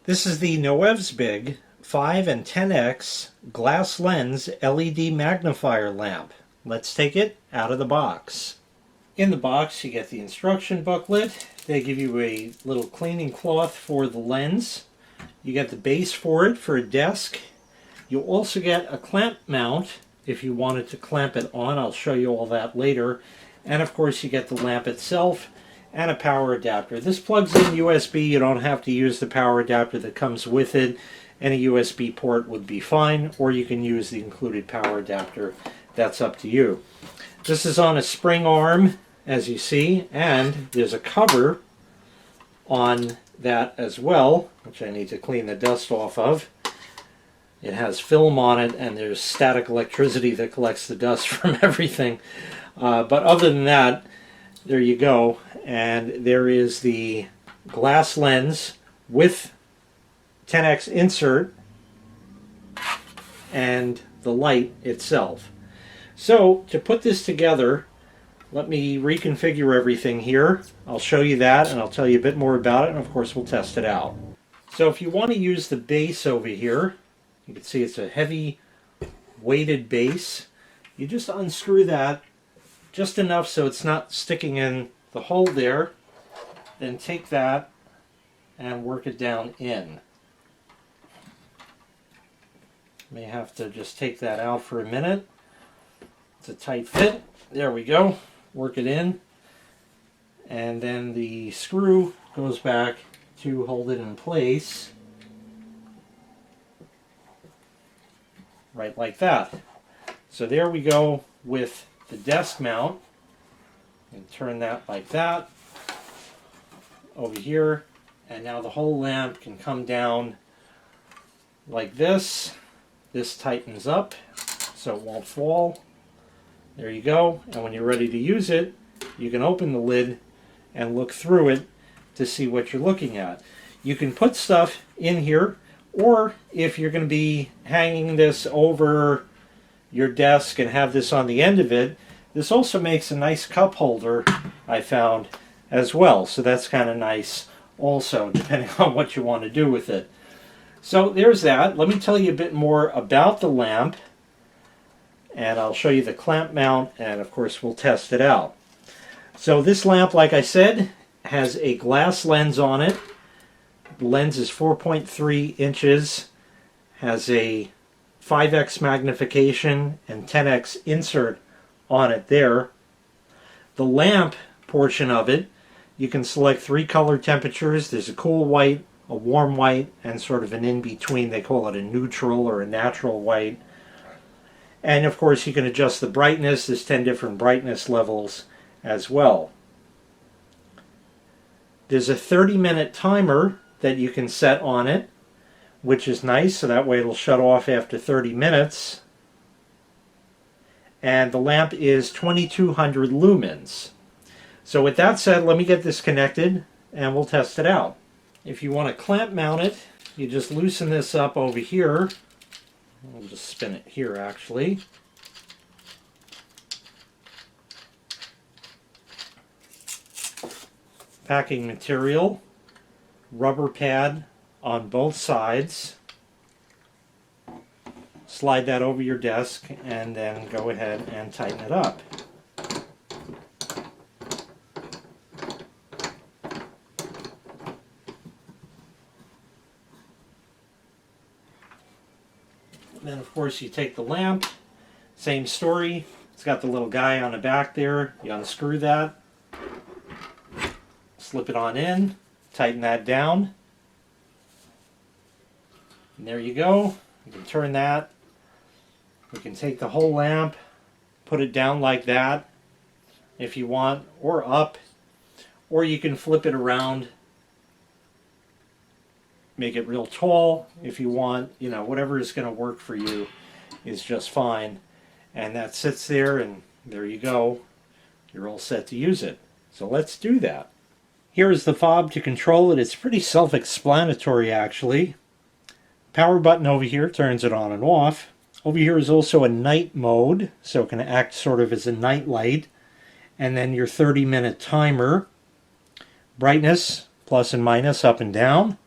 This is the NOEVSBIG 5 and 10x glass lens LED magnifier lamp. Let's take it out of the box. In the box you get the instruction booklet. They give you a little cleaning cloth for the lens. You get the base for it for a desk. You'll also get a clamp mount if you wanted to clamp it on. I'll show you all that later. And of course you get the lamp itself and a power adapter. This plugs in USB. You don't have to use the power adapter that comes with it. Any USB port would be fine, or you can use the included power adapter. That's up to you. This is on a spring arm, as you see, and there's a cover on that as well, which I need to clean the dust off of. It has film on it, and there's static electricity that collects the dust from everything. But other than that, there you go. And there is the glass lens with 10x insert and the light itself. So to put this together, let me reconfigure everything here. I'll show you that and I'll tell you a bit more about it, and of course we'll test it out. So if you want to use the base over here, you can see it's a heavy weighted base. You just unscrew that just enough so it's not sticking in the hole there. Then take that and work it down in. May have to just take that out for a minute. It's a tight fit. There we go. Work it in. And then the screw goes back to hold it in place. Right like that. So there we go with the desk mount. And turn that like that over here, and now the whole lamp can come down like this. This tightens up so it won't fall. There you go. And when you're ready to use it, you can open the lid and look through it to see what you're looking at. You can put stuff in here, or if you're going to be hanging this over your desk and have this on the end of it, this also makes a nice cup holder, I found, as well. So that's kind of nice also, depending on what you want to do with it. So there's that. Let me tell you a bit more about the lamp. And I'll show you the clamp mount, and of course we'll test it out. So this lamp, like I said, has a glass lens on it. The lens is 4.3 inches, has a 5x magnification and 10x insert on it there. The lamp portion of it, you can select 3 color temperatures. There's a cool white, a warm white, and sort of an in-between. They call it a neutral or a natural white. And of course you can adjust the brightness. There's 10 different brightness levels as well. There's a 30-minute timer that you can set on it, which is nice, so that way it'll shut off after 30 minutes. And the lamp is 2200 lumens. So with that said, let me get this connected and we'll test it out. If you want to clamp mount it, you just loosen this up over here. I'll just spin it here actually. Packing material, rubber pad on both sides. Slide that over your desk and then go ahead and tighten it up. Then of course you take the lamp, same story. It's got the little guy on the back there. You unscrew that, slip it on in, tighten that down, and there you go. You can turn that. We can take the whole lamp, put it down like that if you want, or up, or you can flip it around, make it real tall if you want. You know, whatever is going to work for you is just fine. And that sits there, and there you go. You're all set to use it. So let's do that. Here is the fob to control it. It's pretty self-explanatory actually. Power button over here turns it on and off. Over here is also a night mode, so it can act sort of as a night light. And then your 30-minute timer. Brightness, plus and minus, up and down.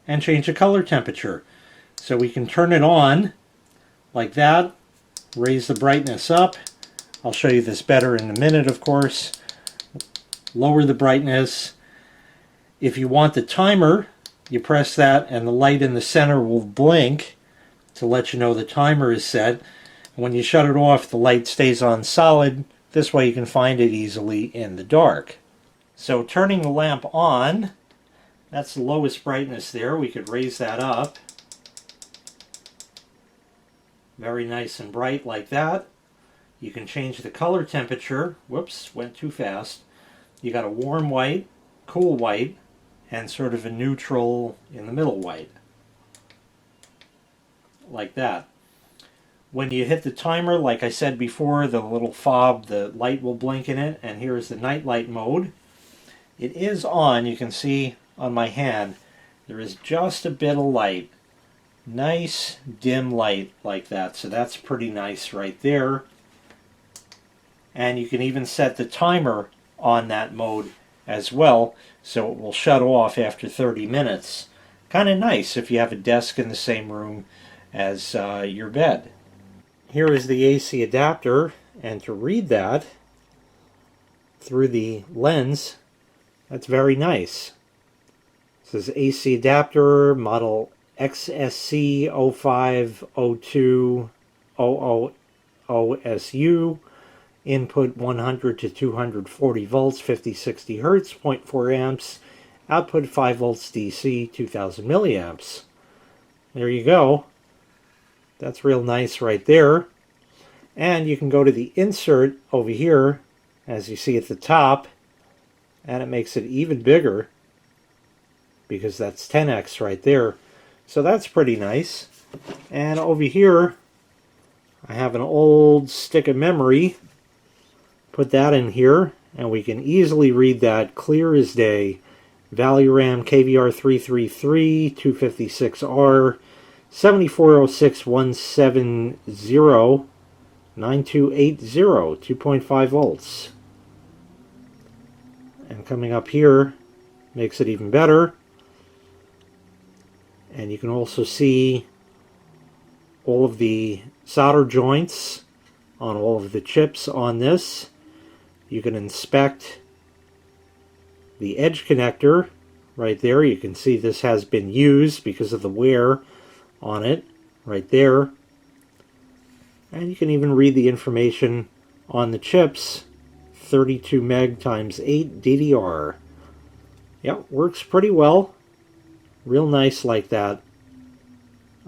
and change the color temperature. So we can turn it on like that, raise the brightness up. I'll show you this better in a minute, of course. Lower the brightness. If you want the timer, you press that and the light in the center will blink to let you know the timer is set. When you shut it off, the light stays on solid. This way you can find it easily in the dark. So turning the lamp on, that's the lowest brightness there. We could raise that up. Very nice and bright like that. You can change the color temperature. Whoops, went too fast. You got a warm white, cool white, and sort of a neutral in the middle white. Like that. When you hit the timer, like I said before, the little fob, the light will blink in it, and here is the night light mode. It is on. You can see on my hand there is just a bit of light. Nice dim light like that, so that's pretty nice right there. And you can even set the timer on that mode as well, so it will shut off after 30 minutes. Kind of nice if you have a desk in the same room as your bed. Here is the AC adapter, and to read that through the lens, that's very nice. It says AC adapter model XSC 050200OSU, input 100 to 240 volts, 50-60 hertz, 0.4 amps, output 5 volts DC, 2000 milliamps. There you go. That's real nice right there. And you can go to the insert over here, as you see at the top, and it makes it even bigger because that's 10x right there. So that's pretty nice. And over here, I have an old stick of memory. Put that in here, and we can easily read that clear as day. Value RAM KVR333 256R 7406170 9280 2.5 volts. And coming up here makes it even better. And you can also see all of the solder joints on all of the chips on this. You can inspect the edge connector right there. You can see this has been used because of the wear on it right there. And you can even read the information on the chips. 32 meg times 8 DDR. Yep, works pretty well. Real nice like that.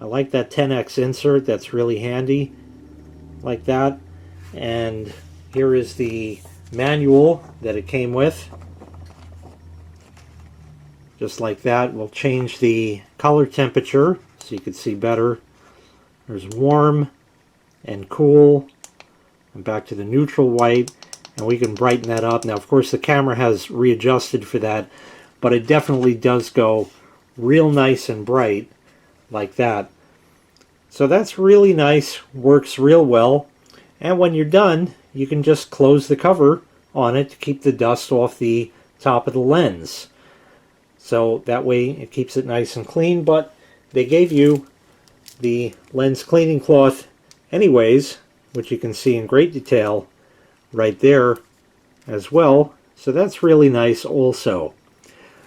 I like that 10x insert. That's really handy like that. And here is the manual that it came with. Just like that. We'll change the color temperature so you can see better. There's warm and cool. And back to the neutral white. And we can brighten that up. Now, of course, the camera has readjusted for that, but it definitely does go real nice and bright like that. So that's really nice, works real well. And when you're done, you can just close the cover on it to keep the dust off the top of the lens. So that way it keeps it nice and clean, but they gave you the lens cleaning cloth anyways, which you can see in great detail right there as well. So that's really nice also.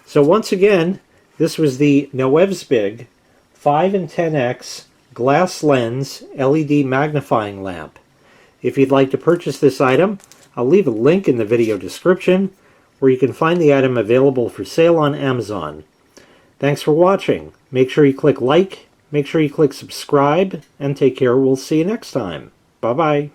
So once again, this was the NOEVSBIG 5 and 10x glass lens LED magnifying lamp. If you'd like to purchase this item, I'll leave a link in the video description where you can find the item available for sale on Amazon. Thanks for watching. Make sure you click like, make sure you click subscribe, and take care. We'll see you next time. Bye-bye.